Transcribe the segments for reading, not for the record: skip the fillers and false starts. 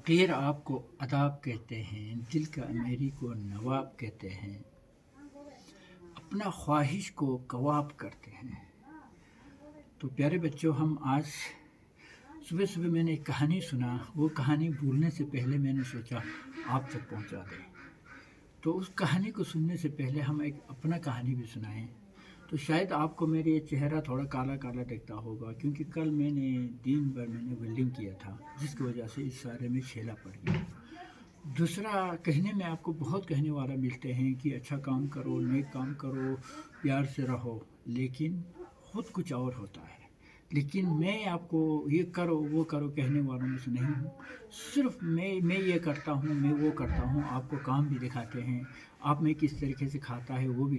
خیر آپ کو اداب کہتے ہیں، دل کا امیری کو نواب کہتے ہیں، اپنا خواہش کو کباب کرتے ہیں۔ تو پیارے بچوں، ہم آج صبح صبح میں نے ایک کہانی سنا، وہ کہانی بھولنے سے پہلے میں نے سوچا آپ تک پہنچا دیں۔ تو اس کہانی کو سننے سے پہلے ہم ایک اپنا کہانی بھی سنائیں۔ تو شاید آپ کو میرے یہ چہرہ تھوڑا کالا کالا دکھتا ہوگا، کیونکہ کل میں نے دن بھر ویلڈنگ کیا تھا، جس کی وجہ سے اس سارے میں چھیلا پڑ گیا۔ دوسرا، کہنے میں آپ کو بہت کہنے والا ملتے ہیں کہ اچھا کام کرو، نیک کام کرو، پیار سے رہو، لیکن خود کچھ اور ہوتا ہے۔ لیکن میں آپ کو یہ کرو وہ کرو کہنے والوں میں سے نہیں ہوں۔ صرف میں یہ کرتا ہوں، میں وہ کرتا ہوں، آپ کو کام بھی دکھاتے ہیں، آپ میں کس طریقے سے کھاتا ہے وہ بھی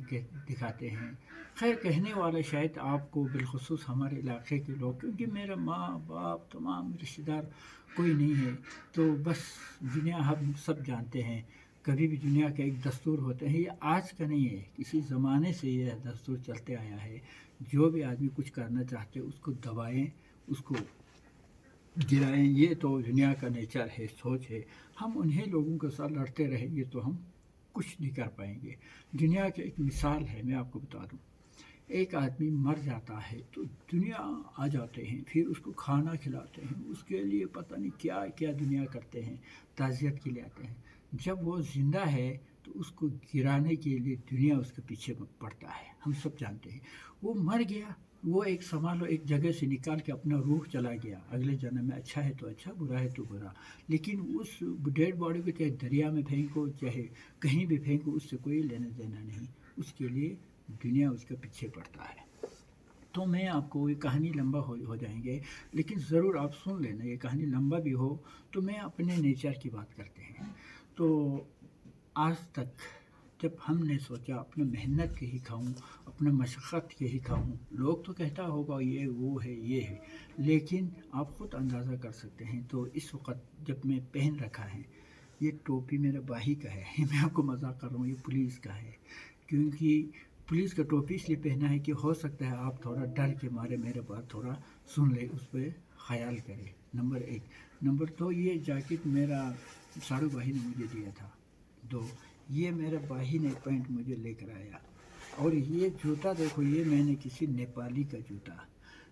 دکھاتے ہیں۔ خیر، کہنے والا شاید آپ کو بالخصوص ہمارے علاقے کے لوگ، کیونکہ میرا ماں باپ تمام رشتہ دار کوئی نہیں ہے، تو بس دنیا ہم سب جانتے ہیں۔ کبھی بھی دنیا کا ایک دستور ہوتا ہے، یہ آج کا نہیں ہے، کسی زمانے سے یہ دستور چلتے آیا ہے۔ جو بھی آدمی کچھ کرنا چاہتے اس کو دبائیں، اس کو گرائیں، یہ تو دنیا کا نیچر ہے، سوچ ہے۔ ہم انہیں لوگوں کے ساتھ لڑتے رہیں گے تو ہم کچھ نہیں کر پائیں گے۔ دنیا کی ایک مثال ہے، میں آپ کو بتا دوں۔ ایک آدمی مر جاتا ہے تو دنیا آ جاتے ہیں، پھر اس کو کھانا کھلاتے ہیں، اس کے لیے پتہ نہیں کیا کیا دنیا کرتے ہیں، تعزیت کے لیے آتے ہیں۔ جب وہ زندہ ہے تو اس کو گرانے کے لیے دنیا اس کے پیچھے پڑتا ہے، ہم سب جانتے ہیں۔ وہ مر گیا، وہ ایک سنبھالو ایک جگہ سے نکال کے اپنا روح چلا گیا، اگلے جنم میں اچھا ہے تو اچھا، برا ہے تو برا۔ لیکن اس ڈیڈ باڈی کو چاہے دریا میں پھینکو، چاہے کہیں بھی پھینکو، اس سے کوئی لینا دینا نہیں، اس کے لیے دنیا اس کے پیچھے پڑتا ہے۔ تو میں آپ کو یہ کہانی لمبا ہو جائیں گے، لیکن ضرور آپ سن لینا، یہ کہانی لمبا بھی ہو تو میں اپنے نیچر کی بات کرتے ہیں۔ تو آج تک جب ہم نے سوچا اپنا محنت کے ہی کھاؤں، اپنا مشقت کے ہی کھاؤں، لوگ تو کہتا ہوگا یہ وہ ہے یہ ہے، لیکن آپ خود اندازہ کر سکتے ہیں۔ تو اس وقت جب میں پہن رکھا ہے، یہ ٹوپی میرے بھائی کا ہے، میں آپ کو مذاق کر رہا ہوں، یہ پولیس کا ہے، کیونکہ پولیس کا ٹوپی اس لیے پہنا ہے کہ ہو سکتا ہے آپ تھوڑا ڈر کے مارے میرے بات تھوڑا سن لے، اس پہ خیال کرے، نمبر ایک۔ نمبر دو، یہ جیکٹ میرا ساڑو بھائی نے مجھے دیا تھا۔ دو، یہ میرے بھائی نے پینٹ مجھے لے کر آیا۔ اور یہ جوتا دیکھو، یہ میں نے کسی نیپالی کا جوتا،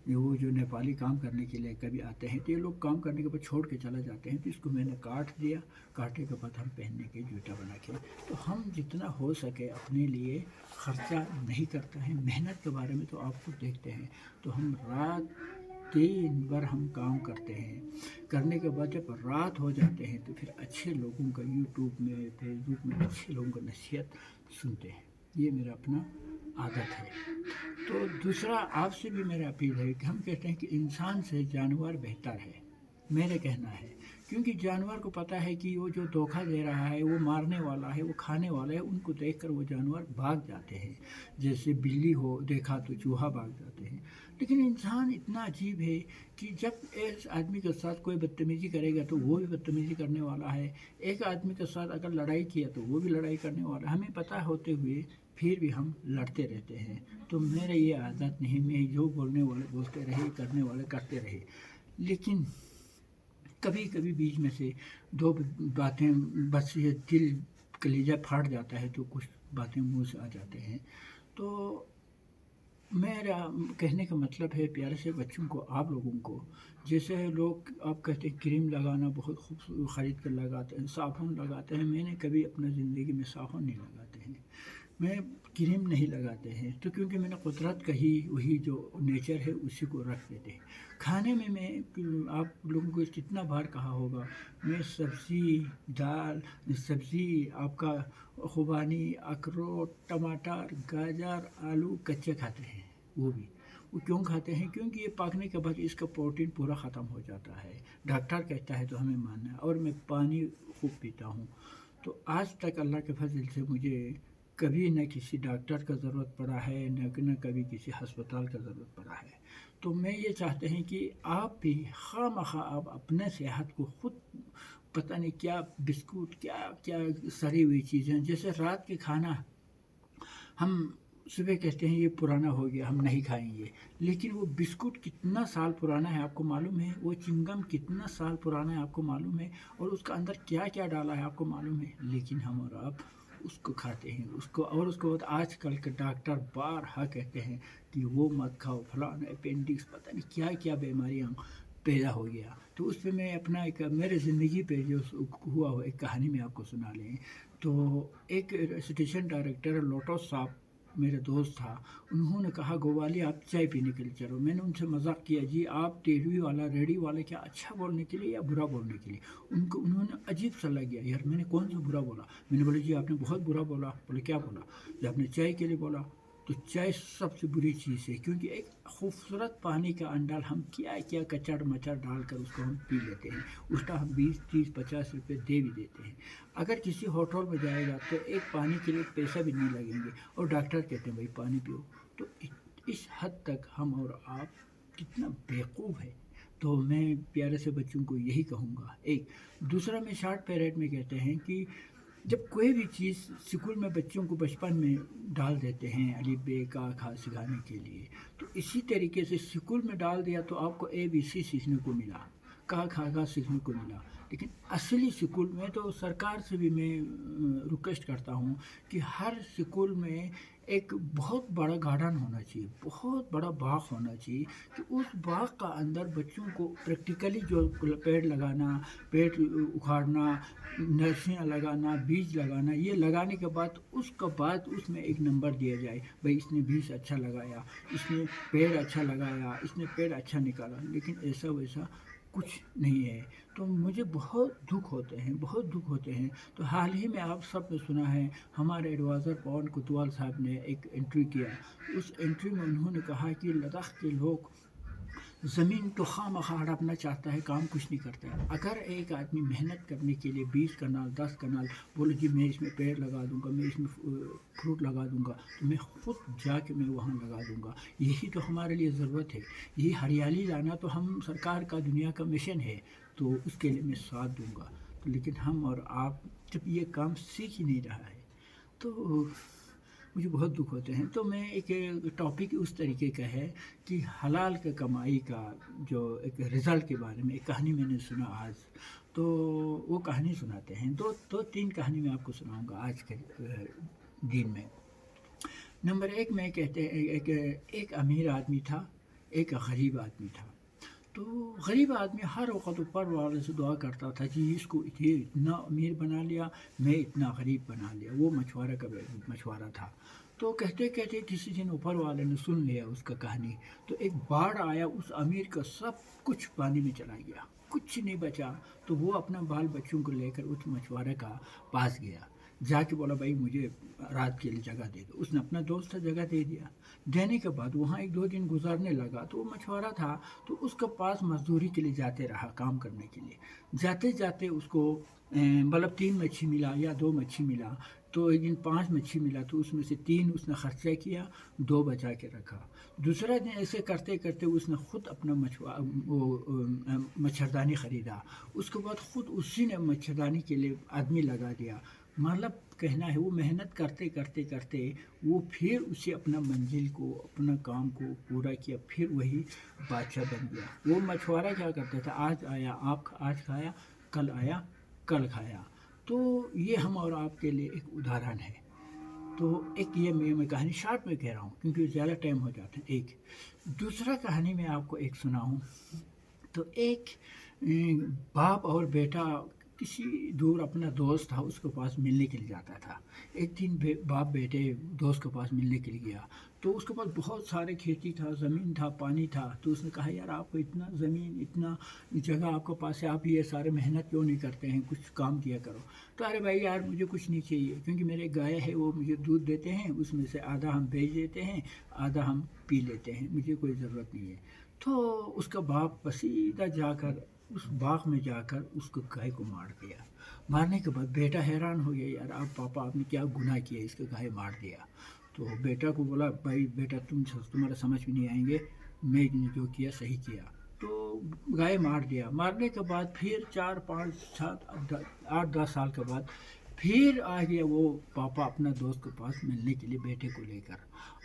وہ جو نیپالی کام کرنے کے لیے کبھی آتے ہیں تو یہ لوگ کام کرنے کے بعد چھوڑ کے چلا جاتے ہیں، تو اس کو میں نے کاٹ دیا، کاٹے کے بعد ہم پہننے کے جوتا بنا کے۔ تو ہم جتنا ہو سکے اپنے لیے خرچہ نہیں کرتا ہے۔ محنت کے بارے میں تو آپ خود دیکھتے ہیں، تو ہم رات دن بھر ہم کام کرتے ہیں، کرنے کے بعد جب رات ہو جاتے ہیں تو پھر اچھے لوگوں کا یوٹیوب میں، فیس بک میں اچھے لوگوں کا نصیحت سنتے ہیں۔ یہ میرا اپنا عادت ہے۔ تو دوسرا، آپ سے بھی میرا اپیل ہے کہ ہم کہتے ہیں کہ انسان سے جانور بہتر ہے، میرے کہنا ہے، کیونکہ جانور کو پتہ ہے کہ وہ جو دھوکہ دے رہا ہے، وہ مارنے والا ہے، وہ کھانے والا ہے، ان کو دیکھ کر وہ جانور بھاگ جاتے ہیں۔ جیسے بلی ہو، دیکھا تو چوہا بھاگ جاتے ہیں۔ لیکن انسان اتنا عجیب ہے کہ جب ایک آدمی کے ساتھ کوئی بدتمیزی کرے گا تو وہ بھی بدتمیزی کرنے والا ہے، ایک آدمی کے ساتھ اگر لڑائی کیا تو وہ بھی لڑائی کرنے والا ہے۔ ہمیں پتہ ہوتے ہوئے پھر بھی ہم لڑتے رہتے ہیں۔ تو میرے یہ عادت نہیں، میں جو بولنے والے بولتے رہے، کرنے والے کرتے رہے، لیکن کبھی کبھی بیچ میں سے دو باتیں بس یہ دل کلیجہ پھاٹ جاتا ہے تو کچھ باتیں منہ سے آ جاتے ہیں۔ تو میرا کہنے کا مطلب ہے پیارے سے بچوں کو، آپ لوگوں کو، جیسے لوگ آپ کہتے ہیں کریم لگانا بہت خوبصورت خرید کر لگاتے ہیں، صابن لگاتے ہیں، میں نے کبھی اپنا زندگی میں صابن نہیں لگاتے ہیں، میں کریم نہیں لگاتے ہیں، تو کیونکہ میں نے قدرت کا ہی وہی جو نیچر ہے اسی کو رکھ دیتے ہیں۔ کھانے میں آپ لوگوں کو کتنا بار کہا ہوگا، میں سبزی، دال، سبزی آپ کا خوبانی، اخروٹ، ٹماٹر، گاجر، آلو کچے کھاتے ہیں۔ وہ کیوں کھاتے ہیں؟ کیونکہ یہ پکنے کے بعد اس کا پروٹین پورا ختم ہو جاتا ہے، ڈاکٹر کہتا ہے تو ہمیں ماننا ہے۔ اور میں پانی خوب پیتا ہوں۔ تو آج تک اللہ کے فضل سے مجھے کبھی نہ کسی ڈاکٹر کا ضرورت پڑا ہے، نہ کبھی کسی ہسپتال کا ضرورت پڑا ہے۔ تو میں یہ چاہتے ہیں کہ آپ بھی خواہ مخواہ آپ اپنے صحت کو خود پتہ نہیں کیا بسکٹ، کیا کیا سڑی ہوئی چیزیں، جیسے رات کے کھانا ہم صبح کہتے ہیں یہ پرانا ہو گیا ہم نہیں کھائیں گے، لیکن وہ بسکٹ کتنا سال پرانا ہے آپ کو معلوم ہے، وہ چنگم کتنا سال پرانا ہے آپ کو معلوم ہے، اور اس کا اندر کیا کیا ڈالا ہے آپ کو معلوم ہے، لیکن ہم اور آپ اس کو کھاتے ہیں اس کو، اور اس کو بعد آج کل کے ڈاکٹر بارہا کہتے ہیں کہ وہ مت کھاؤ، فلانا اپینڈکس پتہ نہیں کیا کیا بیماریاں پیدا ہو گیا۔ تو اس پہ میں اپنا ایک میرے زندگی پہ جو ہوا ہوا ایک کہانی میں آپ کو سنا لیں۔ تو ایک اسٹیشن ڈائریکٹر لوٹو صاحب میرے دوست تھا، انہوں نے کہا گوالی آپ چائے پینے کے لیے چلو۔ میں نے ان سے مذاق کیا، جی آپ ٹی وی والا ریڈیو والے کیا اچھا بولنے کے لیے یا برا بولنے کے لیے؟ انہوں نے عجیب سا لگ گیا، یار میں نے کون سا برا بولا؟ میں نے بولا جی آپ نے بہت برا بولا۔ بولے کیا بولا؟ جب آپ نے چائے کے لیے بولا تو چائے سب سے بری چیز ہے، کیونکہ ایک خوبصورت پانی کا انڈال ہم کیا کیا کچڑ مچڑ ڈال کر اس کو ہم پی لیتے ہیں، اس کا ہم 20 30 50 روپے دے بھی دیتے ہیں۔ اگر کسی ہوٹل میں جائے گا تو ایک پانی کے لیے پیسہ بھی نہیں لگیں گے، اور ڈاکٹر کہتے ہیں بھائی پانی پیو۔ تو اس حد تک ہم اور آپ کتنا بیوقوف ہے۔ تو میں پیارے سے بچوں کو یہی کہوں گا۔ ایک دوسرا میں شارٹ پیریڈ میں کہتے ہیں کہ جب کوئی بھی چیز اسکول میں بچوں کو بچپن میں ڈال دیتے ہیں الف بے کا کھا سکھانے کے لیے، تو اسی طریقے سے اسکول میں ڈال دیا تو آپ کو ABC سیکھنے کو ملا، کا کھا گا سیکھنے کو ملا، لیکن اصلی سکول میں تو سرکار سے بھی میں ریکویسٹ کرتا ہوں کہ ہر سکول میں ایک بہت بڑا گارڈن ہونا چاہیے، بہت بڑا باغ ہونا چاہیے، کہ اس باغ کا اندر بچوں کو پریکٹیکلی جو پیڑ لگانا، پیڑ اکھاڑنا، نرسریاں لگانا، بیج لگانا، یہ لگانے کے بعد اس میں ایک نمبر دیا جائے، بھائی اس نے بیج اچھا لگایا، اس نے پیڑ اچھا لگایا، اس نے پیڑ اچھا نکالا، لیکن ایسا ویسا کچھ نہیں ہے۔ تو مجھے بہت دکھ ہوتے ہیں۔ تو حال ہی میں آپ سب نے سنا ہے، ہمارے ایڈوائزر پون کوتوال صاحب نے ایک انٹرویو کیا، اس انٹرویو میں انہوں نے کہا کہ لداخ کے لوگ زمین تو خواہ مخواہ ہڑپنا چاہتا ہے، کام کچھ نہیں کرتا ہے۔ اگر ایک آدمی محنت کرنے کے لیے 20 کنال 10 کنال بولے جی میں اس میں پیڑ لگا دوں گا، میں اس میں فروٹ لگا دوں گا، تو میں خود جا کے میں وہاں لگا دوں گا، یہی تو ہمارے لیے ضرورت ہے۔ یہ ہریالی لانا تو ہم سرکار کا دنیا کا مشن ہے، تو اس کے لیے میں ساتھ دوں گا۔ لیکن ہم اور آپ جب یہ کام سیکھ ہی نہیں رہا ہے تو مجھے بہت دکھ ہوتے ہیں۔ تو میں ایک ٹاپک اس طریقے کا ہے کہ حلال کا کمائی کا جو ایک رزلٹ کے بارے میں ایک کہانی میں نے سنا آج، تو وہ کہانی سناتے ہیں، دو تین کہانی میں آپ کو سناؤں گا آج کے دن میں۔ نمبر 1 میں کہتے ہیں ایک امیر آدمی تھا، ایک غریب آدمی تھا۔ تو غریب آدمی ہر وقت اوپر والے سے دعا کرتا تھا کہ اس کو یہ اتنا امیر بنا لیا، میں اتنا غریب بنا لیا۔ وہ مشورہ تھا۔ تو کہتے کہتے کسی دن اوپر والے نے سن لیا اس کا کہانی، تو ایک باڑھ آیا، اس امیر کا سب کچھ پانی میں چلا گیا، کچھ نہیں بچا۔ تو وہ اپنا بال بچوں کو لے کر اس مشورہ کا پاس گیا، جا کے بولا بھائی مجھے رات کے لیے جگہ دے دو۔ اس نے اپنا دوست سے جگہ دے دیا۔ دینے کے بعد وہاں 1 2 دن گزارنے لگا، تو وہ مشورہ تھا، تو اس کے پاس مزدوری کے لیے جاتے رہا، کام کرنے کے لیے۔ جاتے جاتے اس کو مطلب 3 مچھی ملا یا 2 مچھی ملا، تو ایک دن 5 مچھی ملا، تو اس میں سے 3 اس نے خرچہ کیا، 2 بچا کے رکھا۔ دوسرا دن ایسے کرتے کرتے اس نے خود اپنا مچھردانی خریدا، اس کے بعد خود اسی نے مچھردانی کے لیے آدمی لگا دیا۔ مطلب کہنا ہے وہ محنت کرتے کرتے کرتے وہ پھر اسے اپنا منزل کو، اپنا کام کو پورا کیا، پھر وہی بادشاہ بن گیا۔ وہ مچھوارا کیا کرتا تھا، آج آیا آپ آج کھایا، کل آیا کل کھایا۔ تو یہ ہم اور آپ کے لیے ایک ادھارن ہے۔ تو ایک یہ میں کہانی شارٹ میں کہہ رہا ہوں کیونکہ زیادہ ٹائم ہو جاتا ہے۔ ایک دوسرا کہانی میں آپ کو ایک سناؤں، تو ایک باپ اور بیٹا کسی دور اپنا دوست تھا، اس کے پاس ملنے کے لیے جاتا تھا۔ ایک دن باپ بیٹے دوست کے پاس ملنے کے لیے گیا، تو اس کے پاس بہت سارے کھیتی تھا، زمین تھا، پانی تھا۔ تو اس نے کہا یار آپ کو اتنا زمین، اتنا جگہ آپ کے پاس ہے، آپ یہ سارے محنت کیوں نہیں کرتے ہیں، کچھ کام کیا کرو۔ تو ارے بھائی یار مجھے کچھ نہیں چاہیے، کیونکہ میرے گائے ہے وہ مجھے دودھ دیتے ہیں، اس میں سے آدھا ہم بیچ دیتے ہیں، آدھا ہم پی لیتے ہیں، مجھے کوئی ضرورت نہیں ہے۔ تو اس کا باپ سیدھا جا کر اس باغ میں جا کر اس کو گائے کو مار دیا۔ مارنے کے بعد بیٹا حیران ہو گیا، یار آپ پاپا آپ نے کیا گناہ کیا، اس کو گائے مار دیا۔ تو بیٹا کو بولا بھائی بیٹا تمہارا سمجھ میں نہیں آئیں گے، میں نے جو کیا صحیح کیا۔ تو گائے مار دیا۔ مارنے کے بعد پھر 4 5 7 8 10 سال کے بعد پھر آ گیا وہ پاپا اپنا دوست کے پاس ملنے کے لیے بیٹے کو لے کر،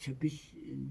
26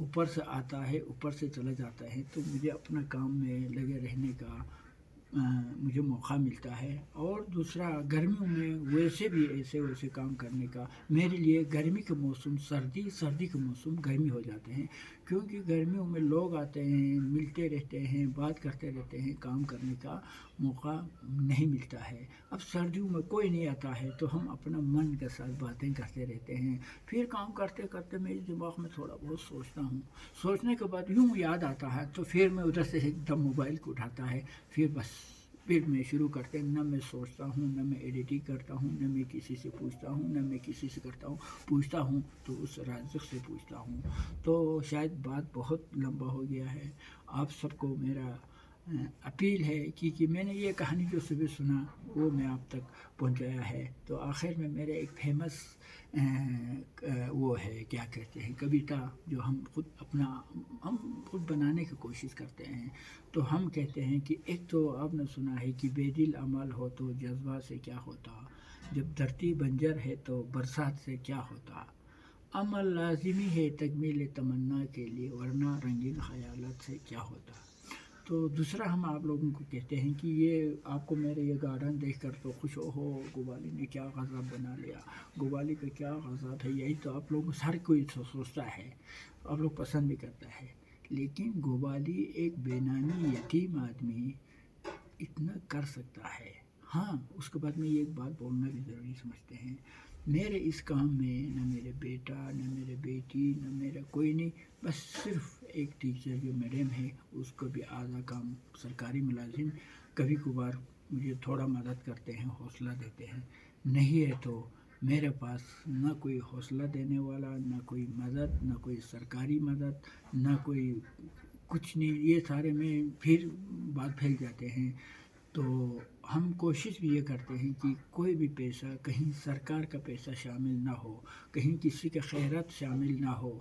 اوپر سے آتا ہے، اوپر سے چلا جاتا ہے، تو مجھے اپنا کام میں لگے رہنے کا مجھے موقع ملتا ہے۔ اور دوسرا گرمیوں میں ویسے بھی ایسے ویسے کام کرنے کا میرے لیے گرمی کے موسم سردی کے موسم گرمی ہو جاتے ہیں، کیونکہ گرمیوں میں لوگ آتے ہیں، ملتے رہتے ہیں، بات کرتے رہتے ہیں، کام کرنے کا موقع نہیں ملتا ہے۔ اب سردیوں میں کوئی نہیں آتا ہے تو ہم اپنا من کے ساتھ باتیں کرتے رہتے ہیں، پھر کام کرتے کرتے میرے دماغ میں تھوڑا بہت سوچتا ہوں، سوچنے کے بعد یوں یاد آتا ہے تو پھر میں ادھر سے ایک دم موبائل کو اٹھاتا ہے، پھر میں شروع کرتے ہیں، نہ میں سوچتا ہوں، نہ میں ایڈیٹنگ کرتا ہوں، نہ میں کسی سے پوچھتا ہوں، نہ میں کسی سے پوچھتا ہوں تو اس رازق سے پوچھتا ہوں۔ تو شاید بات بہت لمبا ہو گیا ہے، آپ سب کو میرا اپیل ہے کہ میں نے یہ کہانی جو صبح سنا وہ میں آپ تک پہنچایا ہے۔ تو آخر میں میرے ایک فیمس وہ ہے، کیا کہتے ہیں، کویتا جو ہم خود بنانے کی کوشش کرتے ہیں۔ تو ہم کہتے ہیں کہ ایک تو آپ نے سنا ہے کہ بے دل عمل ہو تو جذبہ سے کیا ہوتا، جب دھرتی بنجر ہے تو برسات سے کیا ہوتا، عمل لازمی ہے تکمیل تمنا کے لیے ورنہ رنگین خیالات سے کیا ہوتا۔ تو دوسرا ہم آپ لوگوں کو کہتے ہیں کہ یہ آپ کو میرے یہ گارڈن دیکھ کر تو خوش ہو گوالی نے کیا غضب بنا لیا، گوالی کا کیا غضب ہے، یہی تو آپ لوگ ہر کوئی سوچتا ہے، آپ لوگ پسند بھی کرتا ہے، لیکن گوالی ایک بے نامی یتیم آدمی اتنا کر سکتا ہے۔ ہاں، اس کے بعد میں یہ ایک بات بولنا بھی ضروری سمجھتے ہیں، میرے اس کام میں نہ میرے بیٹا، نہ میرے بیٹی، نہ میرا کوئی نہیں، بس صرف ایک ٹیچر جو میڈم ہے، اس کو بھی آدھا کام سرکاری ملازم کبھی کبھار مجھے تھوڑا مدد کرتے ہیں، حوصلہ دیتے ہیں، نہیں ہے تو میرے پاس نہ کوئی حوصلہ دینے والا، نہ کوئی مدد، نہ کوئی سرکاری مدد، نہ کوئی کچھ نہیں، یہ سارے میں پھر بات پھیل جاتے ہیں۔ تو ہم کوشش بھی یہ کرتے ہیں کہ کوئی بھی پیسہ کہیں سرکار کا پیسہ شامل نہ ہو، کہیں کسی کا خیرات شامل نہ ہو،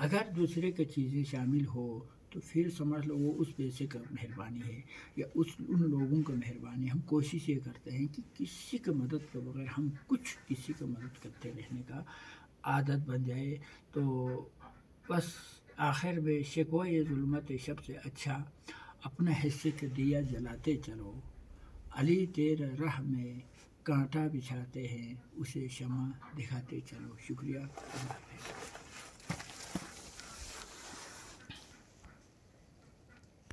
اگر دوسرے کی چیزیں شامل ہو تو پھر سمجھ لو وہ اس پیسے کا مہربانی ہے یا ان لوگوں کا مہربانی۔ ہم کوشش یہ کرتے ہیں کہ کسی کی مدد کے بغیر ہم کسی کی مدد کرتے رہنے کا عادت بن جائے۔ تو بس آخر میں شکوہ ظلمت شب سے اچھا اپنا حصے کا دیا جلاتے چلو، علی تیرے راہ میں کانٹا بچھاتے ہیں اسے شمع دکھاتے چلو۔ شکریہ، اللہ حافظ۔